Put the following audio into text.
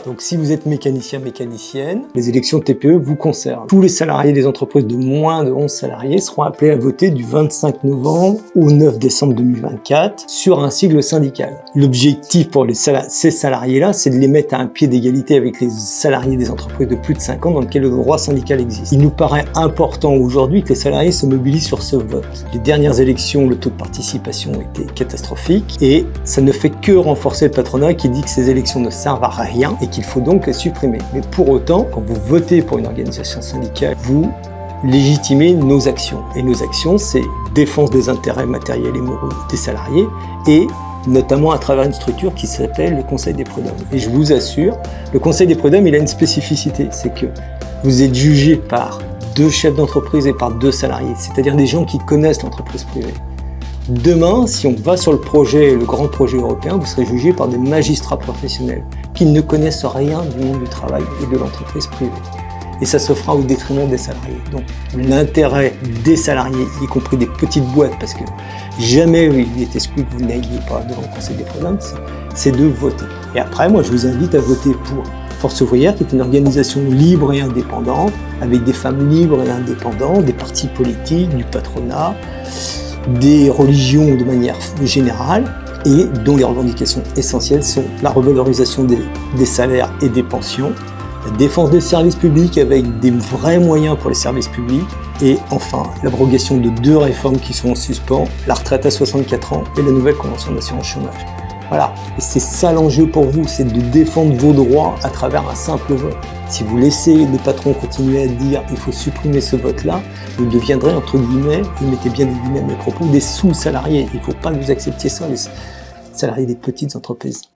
Donc si vous êtes mécanicien, mécanicienne, les élections TPE vous concernent. Tous les salariés des entreprises de moins de 11 salariés seront appelés à voter du 25 novembre au 9 décembre 2024 sur un sigle syndical. L'objectif pour ces salariés-là, c'est de les mettre à un pied d'égalité avec les salariés des entreprises de plus de 5 ans dans lesquelles le droit syndical existe. Il nous paraît important aujourd'hui que les salariés se mobilisent sur ce vote. Les dernières élections, le taux de participation était catastrophique et ça ne fait que renforcer le patronat qui dit que ces élections ne servent à rien et qu'il faut donc les supprimer. Mais pour autant, quand vous votez pour une organisation syndicale, vous légitimer nos actions. Et nos actions, c'est défense des intérêts matériels et moraux des salariés et notamment à travers une structure qui s'appelle le Conseil des prud'hommes. Et je vous assure, le Conseil des prud'hommes, il a une spécificité, c'est que vous êtes jugé par 2 chefs d'entreprise et par 2 salariés, c'est-à-dire des gens qui connaissent l'entreprise privée. Demain, si on va sur le grand projet européen, vous serez jugé par des magistrats professionnels qui ne connaissent rien du monde du travail et de l'entreprise privée. Et ça se fera au détriment des salariés. Donc l'intérêt des salariés, y compris des petites boîtes, parce que jamais il est exclu que vous n'ayez pas devant le Conseil des prud'hommes, c'est de voter. Et après, moi je vous invite à voter pour Force ouvrière, qui est une organisation libre et indépendante, avec des femmes libres et indépendantes, des partis politiques, du patronat, des religions de manière générale, et dont les revendications essentielles sont la revalorisation des salaires et des pensions, la défense des services publics avec des vrais moyens pour les services publics, et enfin l'abrogation de 2 réformes qui sont en suspens, la retraite à 64 ans et la nouvelle convention d'assurance chômage. Voilà, et c'est ça l'enjeu pour vous, c'est de défendre vos droits à travers un simple vote. Si vous laissez les patrons continuer à dire il faut supprimer ce vote-là, vous deviendrez entre guillemets, vous mettez bien des guillemets à mes propos, des sous-salariés. Il ne faut pas que vous acceptiez ça, les salariés des petites entreprises.